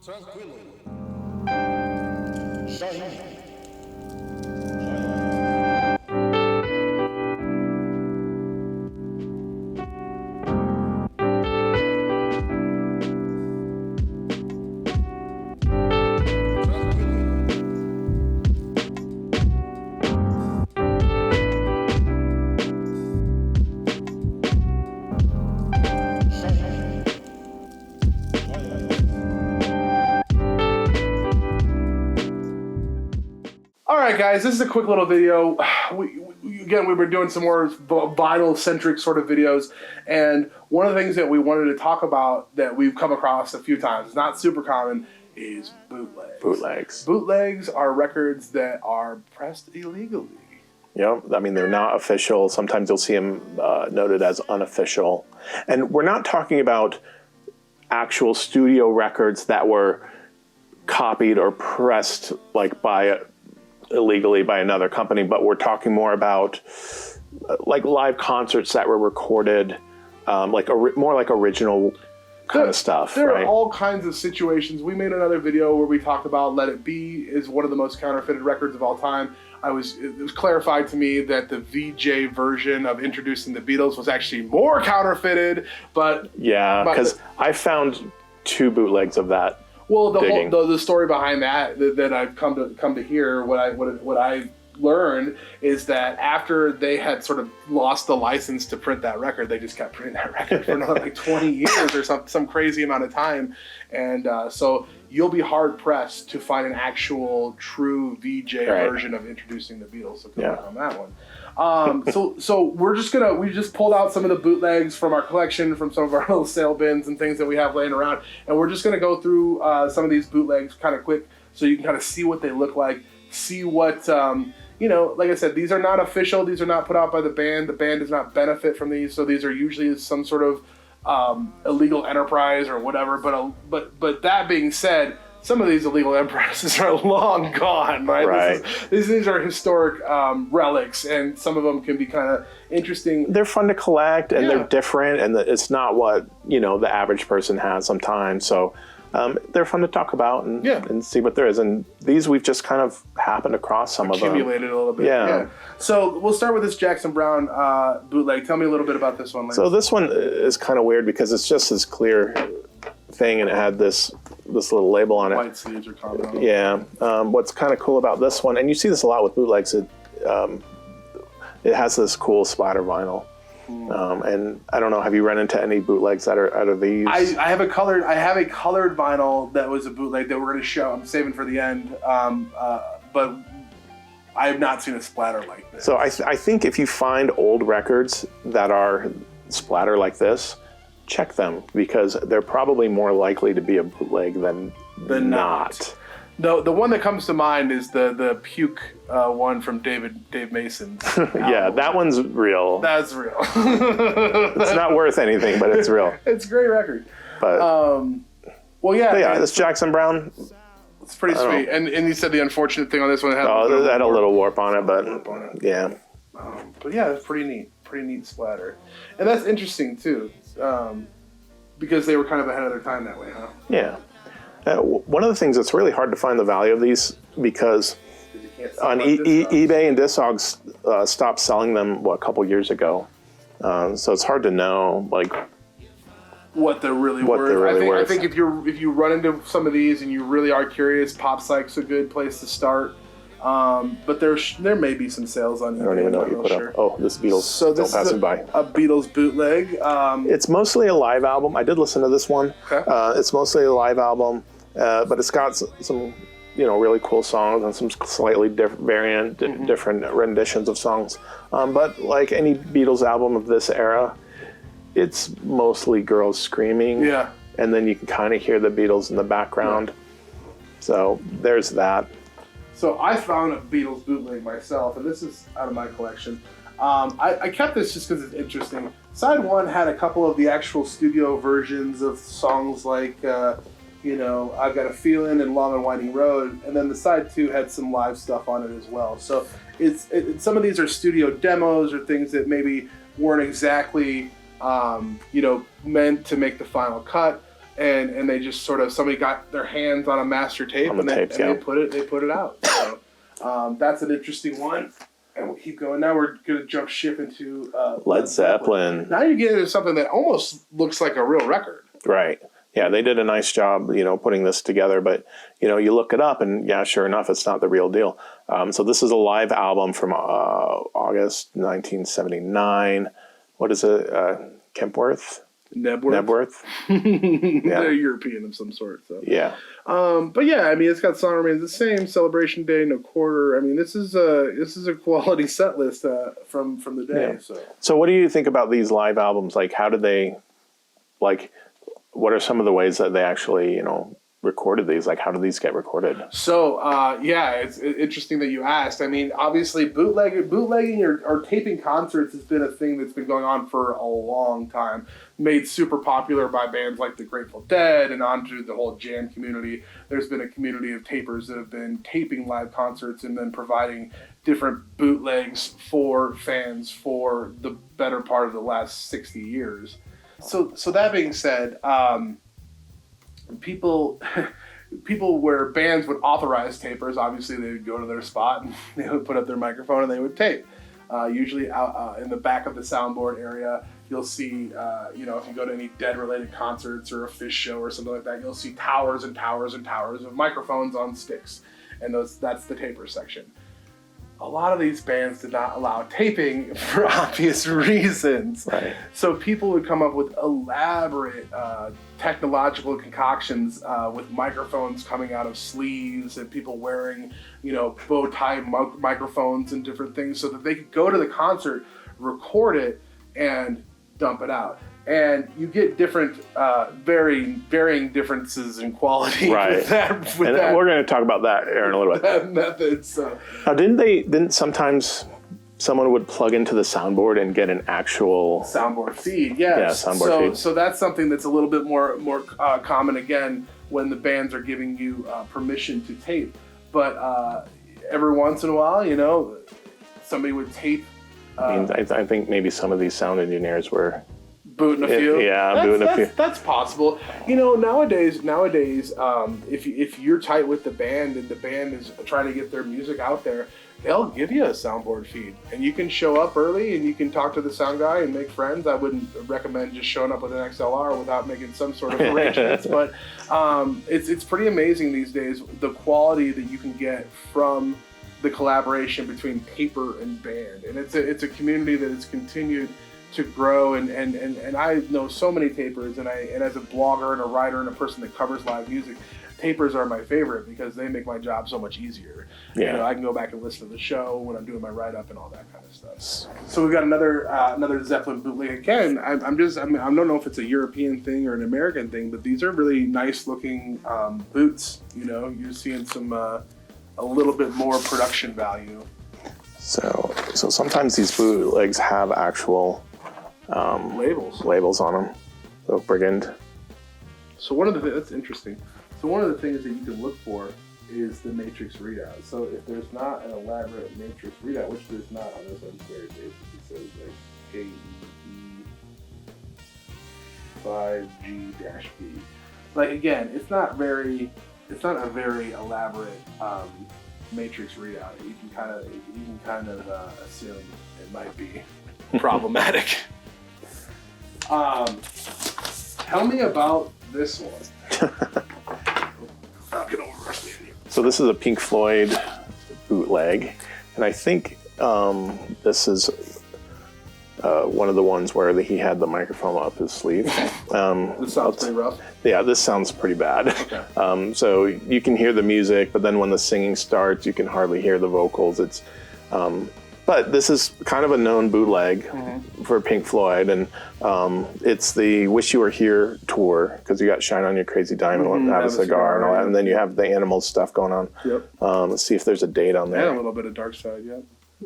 Tranquilo. Shine. All right, guys, this is a quick little video. Again, we were doing some more vinyl-centric sort of videos, and one of the things that we wanted to talk about that we've come across a few times, not super common, is bootlegs. Bootlegs. Bootlegs are records that are pressed illegally. Yep, I mean, they're not official. Sometimes you'll see them noted as unofficial. And we're not talking about actual studio records that were copied or pressed like illegally by another company, but we're talking more about like live concerts that were recorded, more like original kind of stuff. There right? are all kinds of situations. We made another video where we talked about Let It Be is one of the most counterfeited records of all time. It was clarified to me that the VJ version of Introducing the Beatles was actually more counterfeited, but yeah, because I found 2 bootlegs of that. Well, the story behind that I've come to hear, what I learned is that after they had sort of lost the license to print that record, they just kept printing that record for another like 20 years or some crazy amount of time, and so you'll be hard pressed to find an actual true VJ version of Introducing the Beatles. So good luck on that one. So we just pulled out some of the bootlegs from our collection, from some of our little sale bins and things that we have laying around, and we're just gonna go through some of these bootlegs kind of quick, so you can kind of see what they look like, see what like I said, these are not official. These are not put out by the band. The band does not benefit from these, so these are usually some sort of illegal enterprise or whatever. But that being said, some of these illegal enterprises are long gone, right? Right. These are historic relics, and some of them can be kind of interesting. They're fun to collect, and they're different, and it's not what the average person has sometimes. So they're fun to talk about and see what there is. And these we've just kind of happened across some of them. Accumulated a little bit. Yeah. So we'll start with this Jackson Browne bootleg. Tell me a little bit about this one, Lance. So this one is kind of weird because it's just this clear thing, and it had this little label on it. White sleeves are common on it. Yeah. What's kind of cool about this one, and you see this a lot with bootlegs, it has this cool splatter vinyl. And I don't know, have you run into any bootlegs that are out of these? I have a colored vinyl that was a bootleg that we're going to show. I'm saving for the end, but I have not seen a splatter like this. So I think if you find old records that are splatter like this, check them, because they're probably more likely to be a bootleg than not. The one that comes to mind is the puke one from Dave Mason's. Yeah, that one's real. That's real. It's not worth anything, but it's real. It's a great record. But this Jackson Browne, it's pretty sweet. And you said the unfortunate thing on this one had a little warp on it, but yeah. But yeah, it's pretty neat splatter, and that's interesting too, because they were kind of ahead of their time that way, huh? Yeah. One of the things that's really hard to find the value of these, because on eBay and Discogs stopped selling them a couple years ago, so it's hard to know what they're really worth. I think if you run into some of these and you really are curious, Pop Psych's a good place to start. But there may be some sales on eBay. I don't even know what you put up. Oh, this Beatles. So this is a Beatles bootleg. It's mostly a live album. I did listen to this one. Okay. It's mostly a live album, but it's got some really cool songs and some slightly different renditions of songs. But like any Beatles album of this era, it's mostly girls screaming. Yeah. And then you can kind of hear the Beatles in the background. Yeah. So there's that. So I found a Beatles bootleg myself, and this is out of my collection. I kept this just because it's interesting. Side 1 had a couple of the actual studio versions of songs like, I've Got a Feeling and Long and Winding Road, and then the side 2 had some live stuff on it as well. So some of these are studio demos or things that maybe weren't exactly, meant to make the final cut. and they just sort of, somebody got their hands on a master tape On the tapes, yeah. they put it out. So that's an interesting one. And we'll keep going. Now we're going to jump ship into Led Zeppelin. Now you get into something that almost looks like a real record. Right. Yeah, they did a nice job, putting this together. But, you look it up and, yeah, sure enough, it's not the real deal. So this is a live album from August 1979. What is it? Kempworth? Nebworth. Yeah. They're European of some sort. So. Yeah. But yeah, I mean, it's got Song Remains the Same, Celebration Day, No Quarter. I mean, this is a quality set list from the day. Yeah. So what do you think about these live albums? Like, how did they, what are some of the ways that they actually, recorded these? Like, how do these get recorded? So, it's interesting that you asked. I mean, obviously, bootlegging or taping concerts has been a thing that's been going on for a long time. Made super popular by bands like the Grateful Dead and onto the whole jam community. There's been a community of tapers that have been taping live concerts and then providing different bootlegs for fans for the better part of the last 60 years. So that being said, people where bands would authorize tapers, obviously they would go to their spot and they would put up their microphone and they would tape. Usually out in the back of the soundboard area, you'll see, if you go to any Dead-related concerts or a Fish show or something like that, you'll see towers and towers and towers of microphones on sticks, and that's the taper section. A lot of these bands did not allow taping for obvious reasons. Right. So people would come up with elaborate technological concoctions with microphones coming out of sleeves and people wearing, bow tie microphones and different things so that they could go to the concert, record it, and dump it out. And you get different, varying differences in quality with that. We're going to talk about that here in a little bit. That method. So. Now, didn't sometimes someone would plug into the soundboard and get an actual soundboard feed? Yes. Yeah, soundboard feed. So that's something that's a little bit more common again when the bands are giving you permission to tape. But every once in a while, somebody would tape. I think maybe some of these sound engineers were booting a few. Yeah, booting a few. That's possible. Nowadays, if you're tight with the band and the band is trying to get their music out there, they'll give you a soundboard feed, and you can show up early and you can talk to the sound guy and make friends. I wouldn't recommend just showing up with an XLR without making some sort of arrangements, but it's pretty amazing these days the quality that you can get from the collaboration between taper and band, and it's a community that has continued to grow, and I know so many tapers, and as a blogger and a writer and a person that covers live music, tapers are my favorite because they make my job so much easier. Yeah. I can go back and listen to the show when I'm doing my write-up and all that kind of stuff. So we've got another Zeppelin bootleg again. I don't know if it's a European thing or an American thing, but these are really nice looking boots. You're seeing some a little bit more production value. So sometimes these bootlegs have actual labels on them. So Brigand. So that's interesting. So one of the things that you can look for is the matrix readout. So if there's not an elaborate matrix readout, which there's not on this one, very basic. It says KEE 5G-B. Again, it's not a very elaborate matrix readout. You can kind of assume it might be problematic. Tell me about this one. So this is a Pink Floyd bootleg, and I think this is one of the ones where he had the microphone up his sleeve. This sounds pretty rough. Yeah, this sounds pretty bad. Okay. So you can hear the music, but then when the singing starts, you can hardly hear the vocals. It's but this is kind of a known bootleg for Pink Floyd, and it's the Wish You Were Here tour, because you got Shine On Your Crazy Diamond, Have a Cigar, and all that, and then you have the Animals stuff going on. Yep. Let's see if there's a date on there. And a little bit of Dark Side, yeah.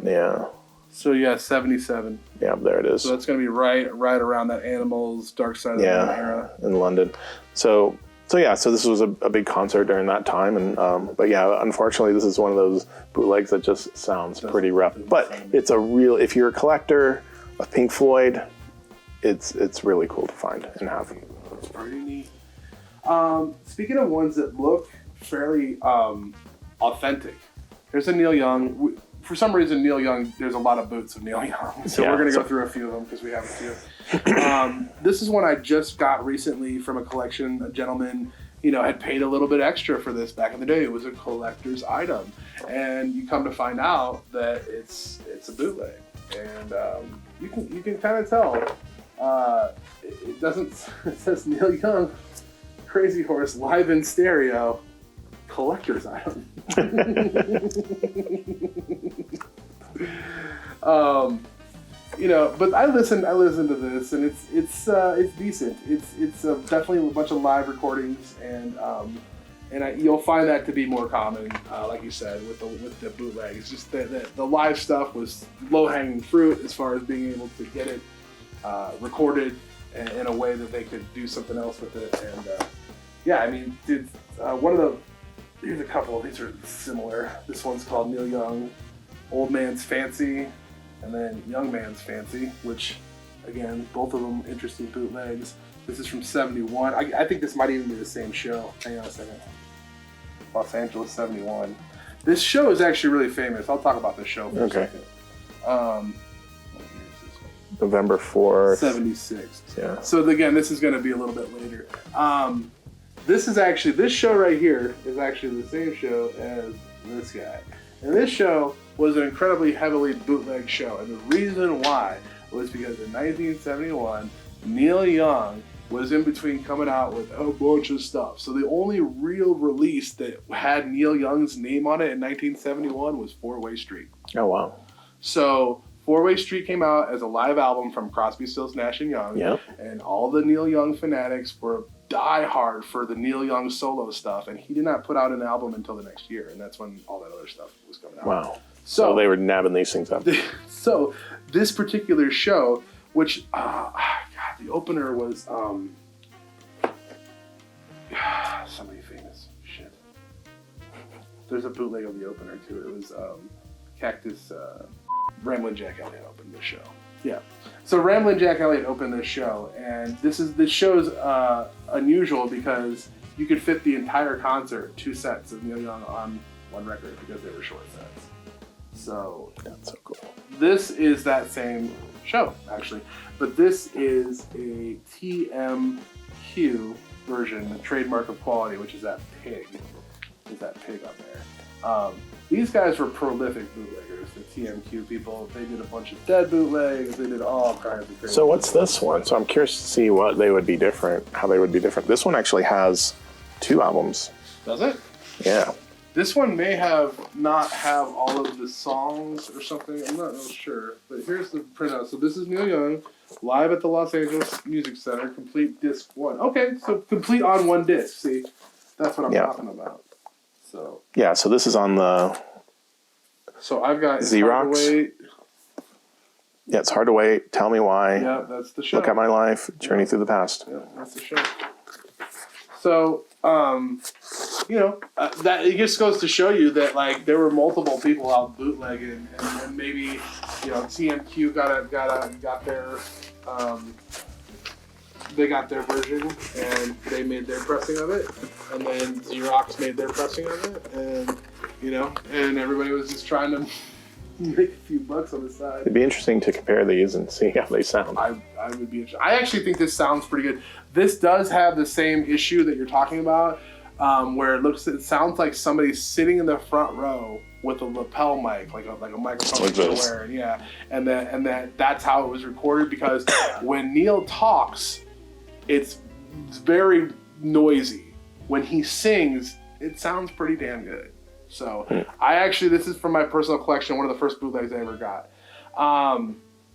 Yeah. So yeah, 77. Yeah, there it is. So that's going to be right around that Animals, Dark Side of the Moon era. In London. So this was a big concert during that time, and but yeah, unfortunately, this is one of those bootlegs that just sounds pretty rough. But it's if you're a collector of Pink Floyd, it's really cool to find and have. It's pretty neat. Speaking of ones that look fairly authentic, there's a Neil Young. For some reason, Neil Young, there's a lot of boots of Neil Young. So we're going to go through a few of them because we have a few. This is one I just got recently from a collection. A gentleman, had paid a little bit extra for this back in the day. It was a collector's item. And you come to find out that it's a bootleg. And you can kind of tell. It says Neil Young, Crazy Horse, live in stereo, collector's item. But I listened to this, and it's decent. It's definitely a bunch of live recordings, and you'll find that to be more common, like you said, with the bootleg. It's just that the live stuff was low hanging fruit as far as being able to get it recorded in a way that they could do something else with it. And here's a couple. These are similar. This one's called Neil Young, Old Man's Fancy, and then Young Man's Fancy, which, again, both of them interesting bootlegs. This is from '71. I think this might even be the same show. Hang on a second. Los Angeles '71. This show is actually really famous. I'll talk about this show for a second. November 4th. 76. Yeah. So again, this is going to be a little bit later. This show right here is actually the same show as this guy. And this show was an incredibly heavily bootleg show. And the reason why was because in 1971, Neil Young was in between coming out with a bunch of stuff. So the only real release that had Neil Young's name on it in 1971 was 4-Way Street. Oh, wow. So 4-Way Street came out as a live album from Crosby, Stills, Nash & Young. Yep. And all the Neil Young fanatics were die hard for the Neil Young solo stuff, and he did not put out an album until the next year, and that's when all that other stuff was coming out. Wow. So they were nabbing these things up. So this particular show, which, the opener was somebody famous. Shit. There's a bootleg of the opener, too. It was Cactus, Ramblin' Jack Elliott opened the show. Yeah. So Ramblin' Jack Elliott opened this show, and this show's unusual because you could fit the entire concert, 2 sets of Neil Young on one record because they were short sets. So that's so cool. This is that same show, actually, but this is a TMQ version, the trademark of quality, which is that pig. Is that pig on there? These guys were prolific bootleggers, the TMQ people. They did a bunch of dead bootlegs. They did all kinds of crazy. So what's this one? So I'm curious to see what they would be different, how they would be different. This one actually has 2 albums. Does it? Yeah. This one may not have all of the songs or something. I'm not real sure. But here's the printout. So this is Neil Young, live at the Los Angeles Music Center, complete disc 1. Okay, so complete on 1 disc. See, that's what I'm talking about. So yeah, so this is on the. So I've got Xerox. Yeah, It's Hard to Wait. Tell Me Why. Yeah, that's the show. Look at My Life. Journey Through the Past. Yeah, that's the show. So that it just goes to show you that like there were multiple people out bootlegging, and maybe TMQ got their version and they made their pressing of it, and then Xerox made their pressing of it, and everybody was just trying to make a few bucks on the side. It'd be interesting to compare these and see how they sound. I would be interested. I actually think this sounds pretty good. This does have the same issue that you're talking about, where it sounds like somebody's sitting in the front row with a lapel mic, like a microphone like that you're wearing, yeah. And that's how it was recorded, because when Neil talks, it's very noisy. When he sings, it sounds pretty damn good. So this is from my personal collection, one of the first bootlegs I ever got.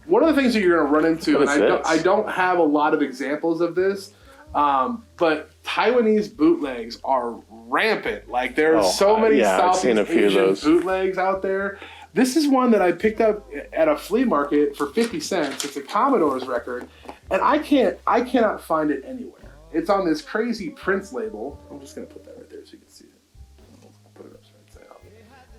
One of the things that you're going to run into, and I don't have a lot of examples of this, but Taiwanese bootlegs are rampant. Like there are so many Southeast Asian bootlegs out there. This is one that I picked up at a flea market for 50 cents. It's a Commodore's record, and I cannot find it anywhere. It's on this crazy Prince label. I'm just going to put that right there so you can see it. I'll put it upside down.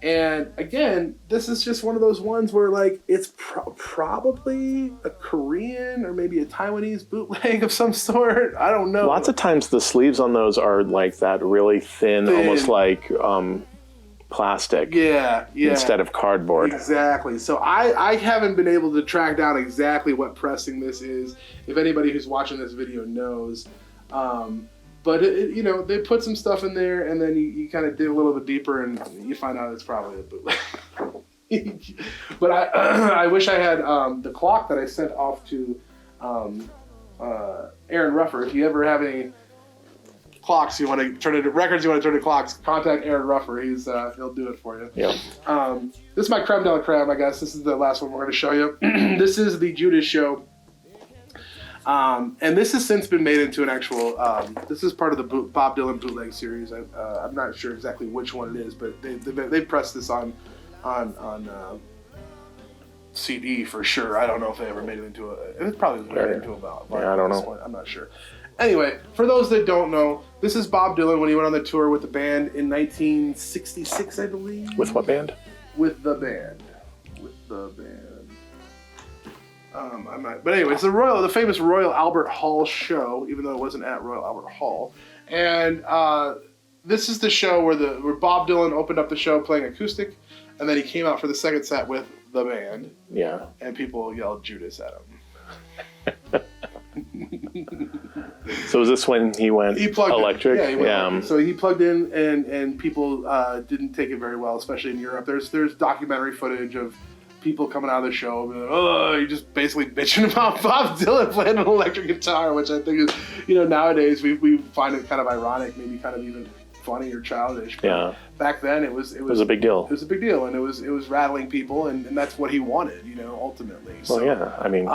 And again, this is just one of those ones where like it's probably a Korean or maybe a Taiwanese bootleg of some sort. I don't know. Lots of times the sleeves on those are like that really thin. Almost like plastic. Yeah. Instead of cardboard. Exactly. So I haven't been able to track down exactly what pressing this is. If anybody who's watching this video knows. But they put some stuff in there, and then you kind of dig a little bit deeper, and you find out it's probably a bootleg. But I wish I had the clock that I sent off to Aaron Ruffer. If you ever have any clocks you want to turn into records, you want to turn into clocks, contact Aaron Ruffer. He'll do it for you. Yeah. This is my creme de la creme, I guess. This is the last one we're going to show you. This is the Judas Show. And this has since been made into an actual. This is part of the Bob Dylan bootleg series. I'm not sure exactly which one it is, but they pressed this on CD for sure. I don't know if they ever made it into a. It probably was made into a vinyl. Yeah, I don't know. I'm not sure. Anyway, for those that don't know, this is Bob Dylan when he went on the tour with the band in 1966, I believe. With what band? With the band. But anyway, it's the famous Royal Albert Hall show, even though it wasn't at Royal Albert Hall. And this is the show where Bob Dylan opened up the show playing acoustic, and then he came out for the second set with the band. Yeah. And people yelled Judas at him. So was this when he went electric? Yeah, he went electric. So he plugged in, and people didn't take it very well, especially in Europe. There's documentary footage of people coming out of the show and be like, oh, you're just basically bitching about Bob Dylan playing an electric guitar, which I think is, nowadays we find it kind of ironic, maybe kind of even funny or childish. But yeah. Back then it was a big deal. It was a big deal, and it was rattling people, and that's what he wanted, ultimately. So, well, yeah, I mean,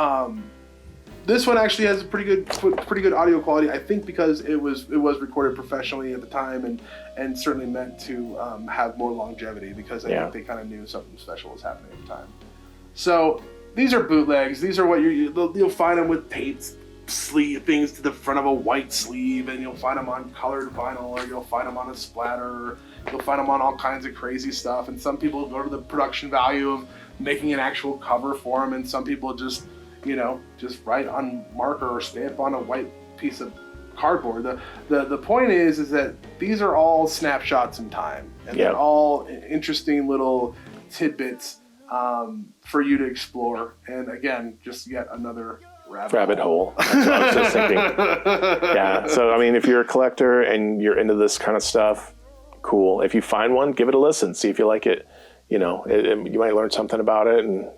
this one actually has pretty good audio quality, I think, because it was recorded professionally at the time, and certainly meant to have more longevity, because I think they kind of knew something special was happening at the time. So these are bootlegs. These are what you'll find them with taped sleeve things to the front of a white sleeve, and you'll find them on colored vinyl, or you'll find them on a splatter. You'll find them on all kinds of crazy stuff, and some people go to the production value of making an actual cover for them, and some people just write on marker or stamp on a white piece of cardboard. The point is that these are all snapshots in time, and they're all interesting little tidbits for you to explore. And again, just yet another rabbit hole. That's what I was just thinking. Yeah. So I mean, if you're a collector and you're into this kind of stuff, cool. If you find one, give it a listen. See if you like it. You might learn something about it, and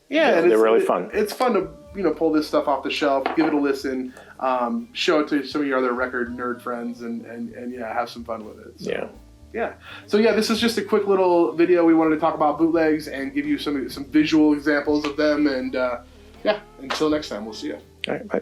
they're really fun. It's fun to pull this stuff off the shelf, give it a listen, show it to some of your other record nerd friends, and have some fun with it. So, So this is just a quick little video. We wanted to talk about bootlegs and give you some visual examples of them, and until next time, we'll see you. All right, bye.